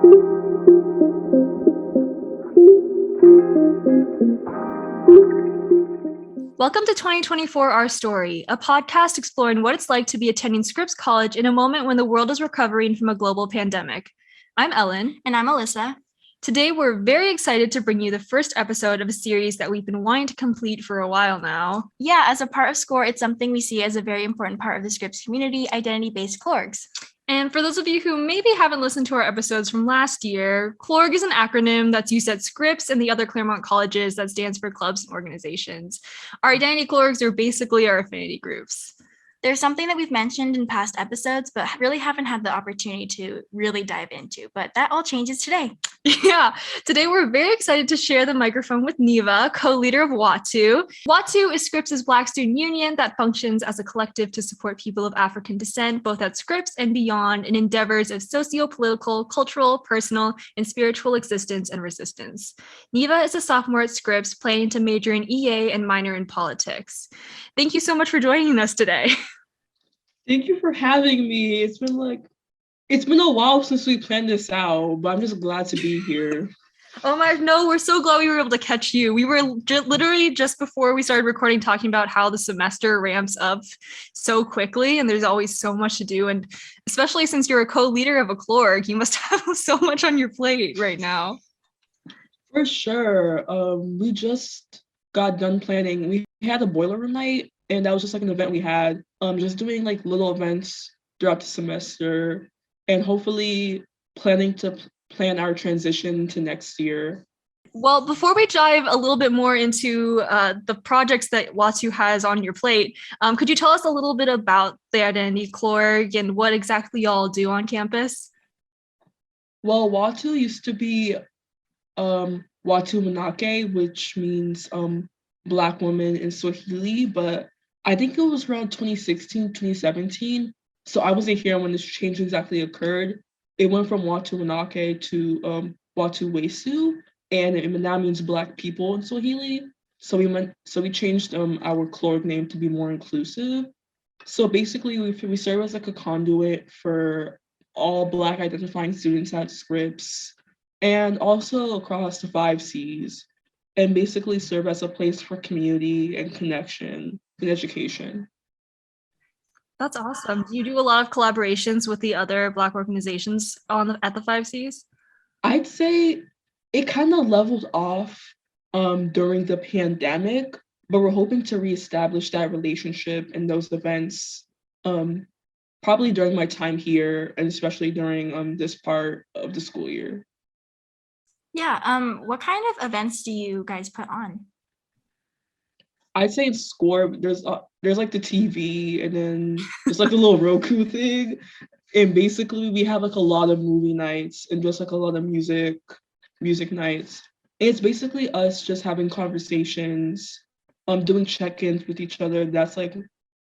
Welcome to 2024 Our Story, a podcast exploring what it's like to be attending Scripps College in a moment when the world is recovering from a global pandemic. I'm Ellen. And I'm Alyssa. Today, we're very excited to bring you the first episode of a series that we've been wanting to complete for a while now. Yeah, as a part of SCORE, it's something we see as a very important part of the Scripps community, identity-based CLORGs. And for those of you who maybe haven't listened to our episodes from last year, CLORG is an acronym that's used at Scripps and the other Claremont colleges that stands for clubs and organizations. Our identity CLORGs are basically our affinity groups. There's something that we've mentioned in past episodes, but really haven't had the opportunity to really dive into, but that all changes today. Yeah, today we're very excited to share the microphone with Niva, co-leader of Watu. Watu is Scripps' Black Student Union that functions as a collective to support people of African descent, both at Scripps and beyond, in endeavors of socio-political, cultural, personal, and spiritual existence and resistance. Niva is a sophomore at Scripps, planning to major in EA and minor in politics. Thank you so much for joining us today. Thank you for having me. It's been a while since we planned this out, but I'm just glad to be here. Oh my, no, we're so glad we were able to catch you. We were literally just before we started recording talking about how the semester ramps up so quickly and there's always so much to do. And especially since you're a co-leader of a CLORG, you must have so much on your plate right now. For sure. We just got done planning. We had a boiler room night, and that was just like an event we had. Just doing like little events throughout the semester and hopefully planning to plan our transition to next year. Well, before we dive a little bit more into the projects that Watu has on your plate, could you tell us a little bit about the Identity CLORG and what exactly y'all do on campus? Well, Watu used to be Watu Manake, which means Black woman in Swahili, but I think it was around 2016, 2017. So I wasn't here when this change exactly occurred. It went from Watu Manake to Watu Weusi, and it now means Black people in Swahili. So we changed our CLORG name to be more inclusive. So basically, we serve as like a conduit for all Black identifying students at Scripps and also across the 5 Cs, and basically serve as a place for community and connection in education. That's awesome. Do you do a lot of collaborations with the other Black organizations at the 5 Cs? I'd say it kind of leveled off during the pandemic, but we're hoping to reestablish that relationship and those events probably during my time here, and especially during this part of the school year. Yeah, what kind of events do you guys put on? I'd say in SCORE, there's like the TV and then just like a little Roku thing. And basically we have like a lot of movie nights and just like a lot of music nights. And it's basically us just having conversations, doing check-ins with each other. That's like,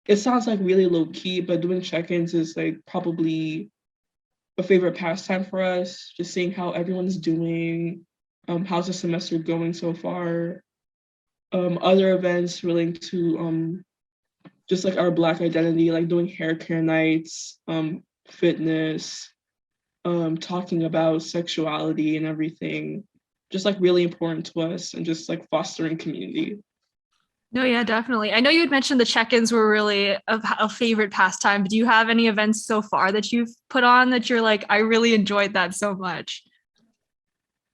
it sounds like really low key, but doing check-ins is like probably a favorite pastime for us. Just seeing how everyone's doing, how's the semester going so far. Other events relating to just like our Black identity, like doing hair care nights, fitness, talking about sexuality and everything, just like really important to us, and just like fostering community. No, yeah, definitely. I know you had mentioned the check-ins were really a favorite pastime, but do you have any events so far that you've put on that you're like, I really enjoyed that so much?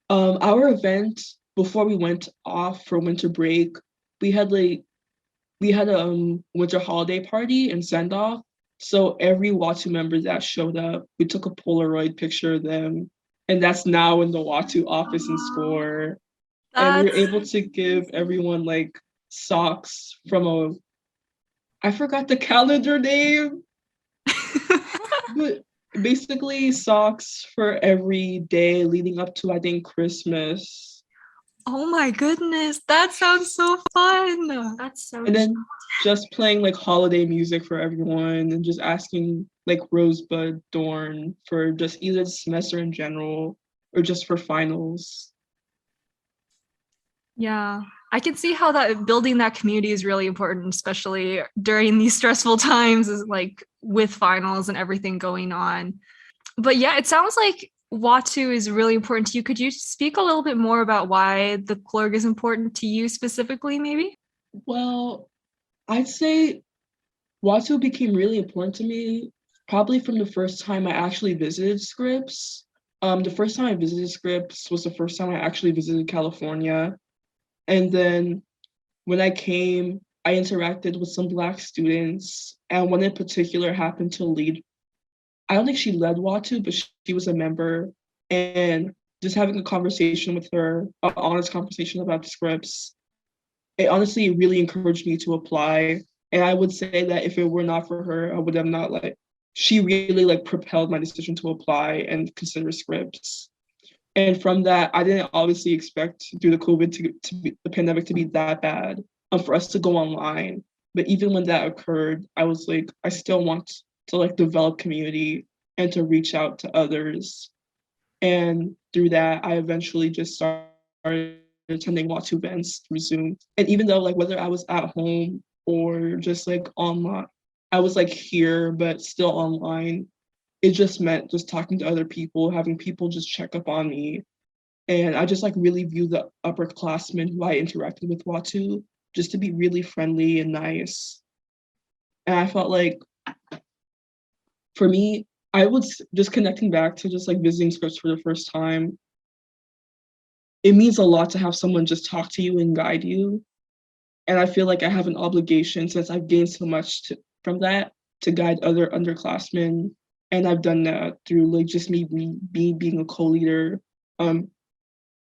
Our event before we went off for winter break, we had a winter holiday party and send off. So every Watu member that showed up, we took a Polaroid picture of them, and that's now in the Watu office in SCORE. And we were able to give everyone like socks from I forgot the calendar name, but basically socks for every day leading up to, I think, Christmas. Oh my goodness, that sounds so fun. That's so And then just playing like holiday music for everyone and just asking like Rosebud Dawn for just either the semester in general or just for finals. Yeah, I can see how that building that community is really important, especially during these stressful times, is like with finals and everything going on. But yeah, it sounds like Watu is really important to you. Could you speak a little bit more about why the CLORG is important to you specifically, maybe? Well, I'd say Watu became really important to me probably from the first time I actually visited Scripps. The first time I visited Scripps was the first time I actually visited California. And then when I came, I interacted with some Black students, and one in particular happened to lead. I don't think she led Watu, but she was a member. And just having a conversation with her, an honest conversation about Scripts, it honestly really encouraged me to apply. And I would say that if it were not for her, I would have not she really propelled my decision to apply and consider Scripps. And from that, I didn't obviously expect through the COVID the pandemic to be that bad, for us to go online. But even when that occurred, I was like, I still want to develop community and to reach out to others. And through that, I eventually just started attending Watu events through Zoom. And even though whether I was at home or just online, I was here but still online. It just meant just talking to other people, having people just check up on me. And I just really view the upperclassmen who I interacted with Watu just to be really friendly and nice. And I felt for me, I was just connecting back to just visiting Scripps for the first time. It means a lot to have someone just talk to you and guide you. And I feel I have an obligation, since I've gained so much from that, to guide other underclassmen. And I've done that through just me being a co-leader. I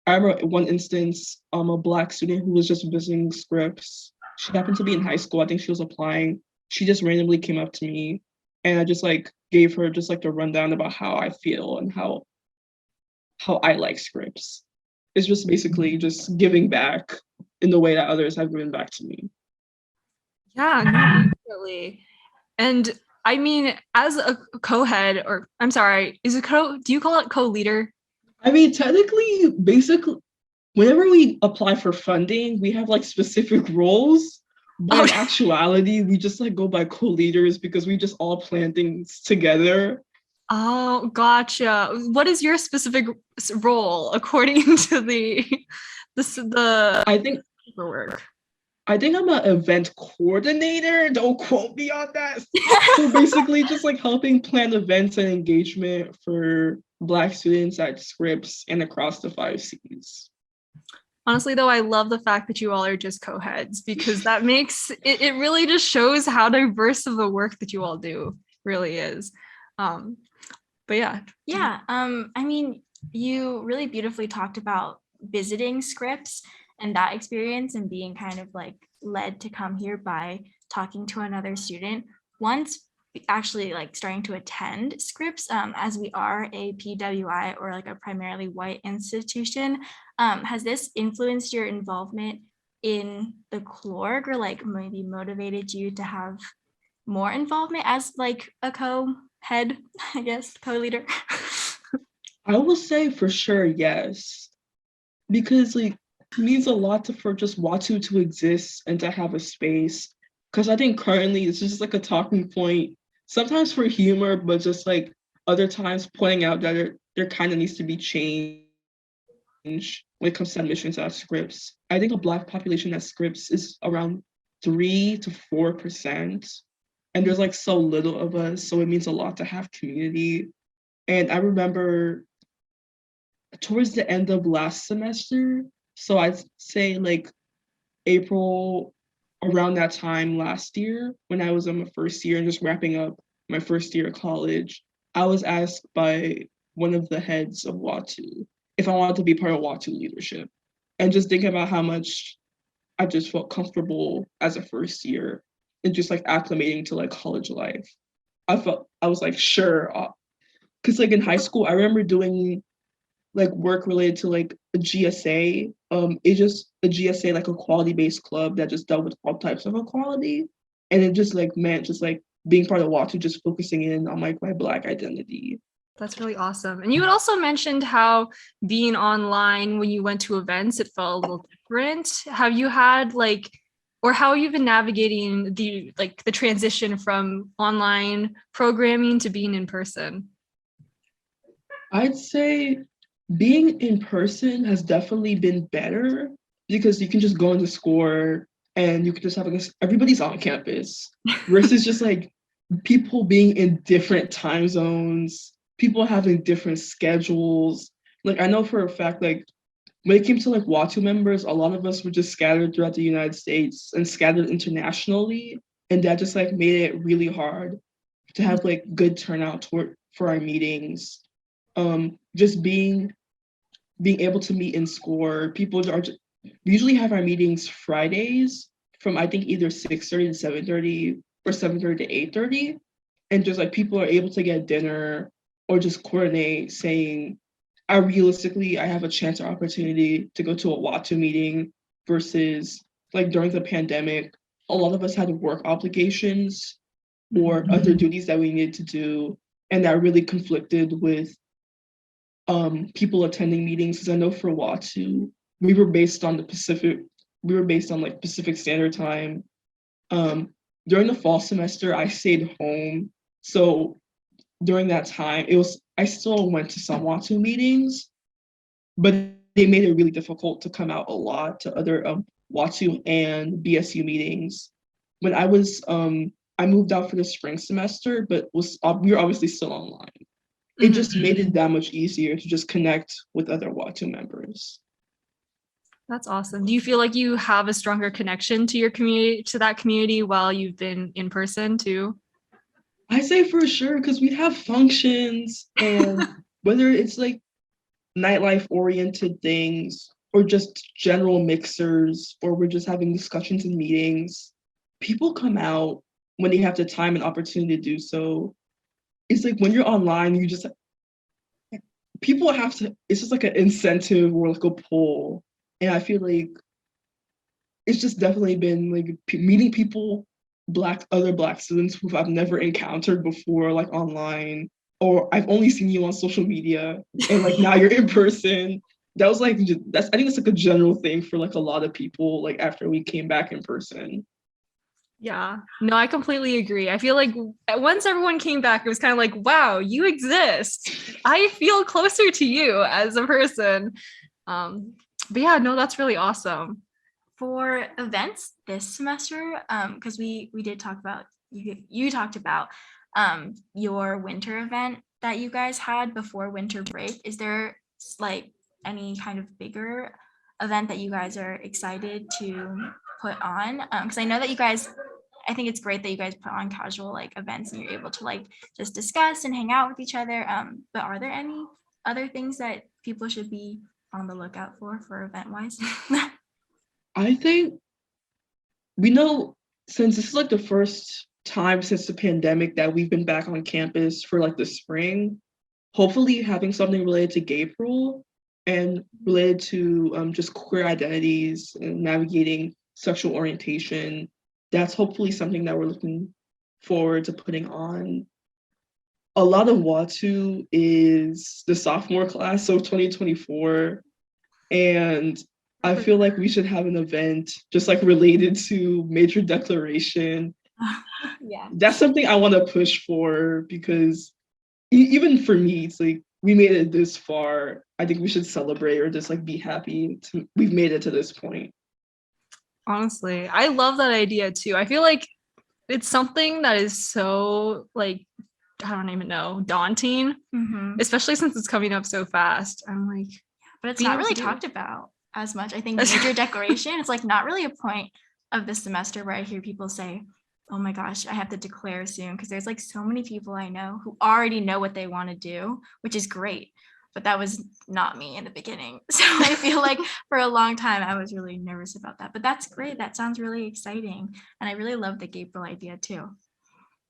remember one instance, a Black student who was just visiting Scripps. She happened to be in high school. I think she was applying. She just randomly came up to me, and I just gave her just the rundown about how I feel and how I like Scripps. It's just basically just giving back in the way that others have given back to me. Yeah, no, definitely. And I mean, as a co-head, or I'm sorry, do you call it co-leader? I mean, technically, basically, whenever we apply for funding, we have specific roles. But in actuality, we just go by co-leaders because we just all plan things together. Oh, gotcha. What is your specific role according to the I think paperwork? I think I'm an event coordinator. Don't quote me on that. So basically just helping plan events and engagement for Black students at Scripps and across the 5 Cs. Honestly, though, I love the fact that you all are just co-heads, because that makes it really just shows how diverse of the work that you all do really is. But yeah. Yeah. I mean, you really beautifully talked about visiting Scripps and that experience and being kind of led to come here by talking to another student. Once actually starting to attend Scripps, as we are a PWI or a primarily white institution, has this influenced your involvement in the CLORG, or maybe motivated you to have more involvement as a co-head, I guess, co-leader? I will say for sure yes, because it means a lot for just Watu to exist and to have a space. Because I think currently it's just a talking point, sometimes for humor, but just other times pointing out that there kind of needs to be change when it comes to admissions at Scripps. I think a Black population at Scripps is around 3 to 4%. And there's so little of us, so it means a lot to have community. And I remember towards the end of last semester, so I'd say April, around that time last year, when I was in my first year and just wrapping up my first year of college, I was asked by one of the heads of Watu if I wanted to be part of Watu leadership. And just thinking about how much I just felt comfortable as a first year and just acclimating to college life. I was sure. Because in high school, I remember doing work related to a GSA. It just a GSA, a quality-based club that just dealt with all types of equality. And it just meant just being part of Watu, just focusing in on my Black identity. That's really awesome. And you had also mentioned how being online when you went to events, it felt a little different. Have you had or how have you been navigating the transition from online programming to being in person? I'd say being in person has definitely been better because you can just go into score and you can just have like everybody's on campus versus just like people being in different time zones, people having different schedules. Like I know for a fact, like when it came to like Watu members, a lot of us were just scattered throughout the United States and scattered internationally. And that just like made it really hard to have like good turnout for our meetings. Just being able to meet in score. We usually have our meetings Fridays from I think either 6:30 to 7:30 or 7:30 to 8:30. And just like people are able to get dinner or just coordinate saying, I have a chance or opportunity to go to a Watu meeting versus like during the pandemic, a lot of us had work obligations or other duties that we needed to do. And that really conflicted with people attending meetings. Because I know for Watu, we were based on like Pacific Standard Time. During the fall semester, I stayed home. So during that time, I still went to some Watu meetings, but they made it really difficult to come out a lot to other Watu and BSU meetings. When I moved out for the spring semester, but we were obviously still online. It just made it that much easier to just connect with other Watu members. That's awesome. Do you feel like you have a stronger connection to your community, to that community while you've been in person too? I say for sure, because we have functions and whether it's like nightlife oriented things or just general mixers, or we're just having discussions and meetings, people come out when they have the time and opportunity to do so. It's like when you're online, people have to, it's just like an incentive or like a pull. And I feel like it's just definitely been like meeting people, other Black students who I've never encountered before, like online, or I've only seen you on social media, and like now you're in person. That was like, I think it's like a general thing for like a lot of people, like after we came back in person. Yeah, no, I completely agree. I feel like once everyone came back, it was kind of like, wow, you exist. I feel closer to you as a person. But yeah, no, that's really awesome. For events this semester, because we did talk about, you talked about your winter event that you guys had before winter break. Is there like any kind of bigger event that you guys are excited to put on? Because I know that I think it's great that you guys put on casual like events and you're able to like just discuss and hang out with each other. But are there any other things that people should be on the lookout for event wise? I think we know, since this is like the first time since the pandemic that we've been back on campus for like the spring, hopefully having something related to gay rule and related to just queer identities and navigating sexual orientation, that's hopefully something that we're looking forward to putting on. A lot of Watu is the sophomore class, so 2024. And I feel like we should have an event just like related to major declaration. Yeah. That's something I want to push for because even for me, it's like we made it this far. I think we should celebrate or just like be happy we've made it to this point. Honestly, I love that idea too. I feel like it's something that is so like, I don't even know, daunting, especially since it's coming up so fast. I'm like, but it's not really talked about as much. I think major declaration, it's like not really a point of the semester where I hear people say, oh my gosh, I have to declare soon, because there's like so many people I know who already know what they want to do, which is great. But that was not me in the beginning. So I feel like for a long time, I was really nervous about that. But that's great. That sounds really exciting. And I really love the Gabriel idea too.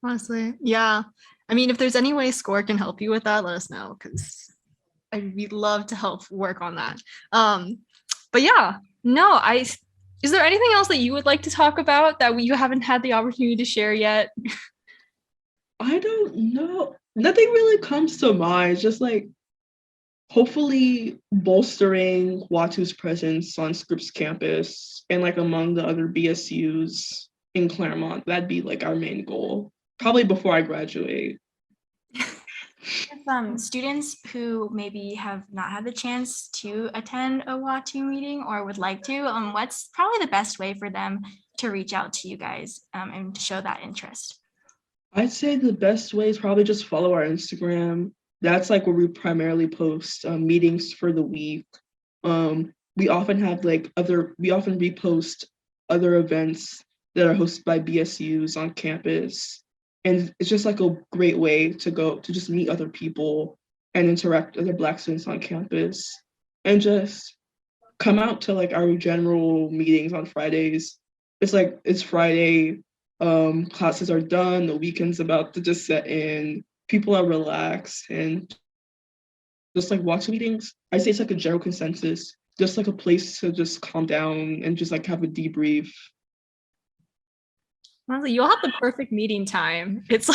Honestly, yeah. I mean, if there's any way SCORE can help you with that, let us know, because we'd love to help work on that. But yeah, no, is there anything else that you would like to talk about that you haven't had the opportunity to share yet? I don't know. Nothing really comes to mind. It's just like hopefully bolstering Watu's presence on Scripps campus and like among the other BSUs in Claremont. That'd be like our main goal, probably before I graduate. If students who maybe have not had the chance to attend a Watu meeting or would like to, what's probably the best way for them to reach out to you guys and to show that interest? I'd say the best way is probably just follow our Instagram. That's like where we primarily post meetings for the week. We often repost other events that are hosted by BSUs on campus. And it's just like a great way to go to just meet other people and interact with other Black students on campus and just come out to like our general meetings on Fridays. It's Friday, classes are done, the weekend's about to just set in, people are relaxed, and just like watch meetings. I say it's like a general consensus, just like a place to just calm down and just like have a debrief. Honestly, you'll have the perfect meeting time. It's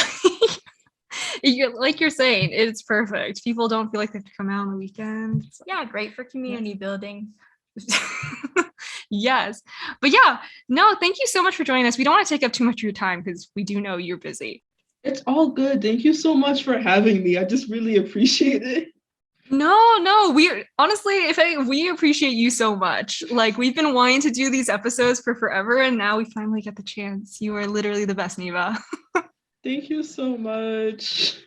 like you're saying, it's perfect. People don't feel like they have to come out on the weekend. Yeah, great for community building. Yes. But yeah, no, thank you so much for joining us. We don't want to take up too much of your time because we do know you're busy. It's all good. Thank you so much for having me. I just really appreciate it. No, we appreciate you so much. Like, we've been wanting to do these episodes for forever, and now we finally get the chance. You are literally the best, Niva. Thank you so much.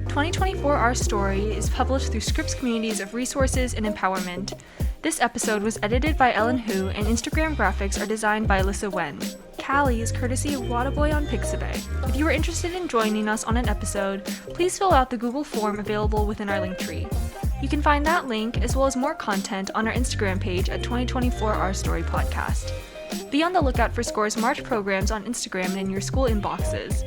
2024 Our Story is published through Scripps Communities of Resources and Empowerment. This episode was edited by Ellen Hu, and Instagram graphics are designed by Alyssa Wen. Callie is courtesy of Wadaboy on Pixabay. If you are interested in joining us on an episode, please fill out the Google form available within our link tree. You can find that link, as well as more content, on our Instagram page at 2024 Our Story Podcast. Be on the lookout for SCORE's March programs on Instagram and in your school inboxes.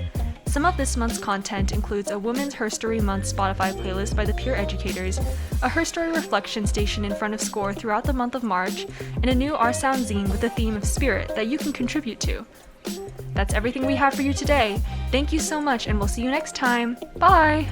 Some of this month's content includes a Women's Her Story Month Spotify playlist by the Peer Educators, a Her Story reflection station in front of SCORE throughout the month of March, and a new Our Sound zine with the theme of spirit that you can contribute to. That's everything we have for you today. Thank you so much, and we'll see you next time. Bye!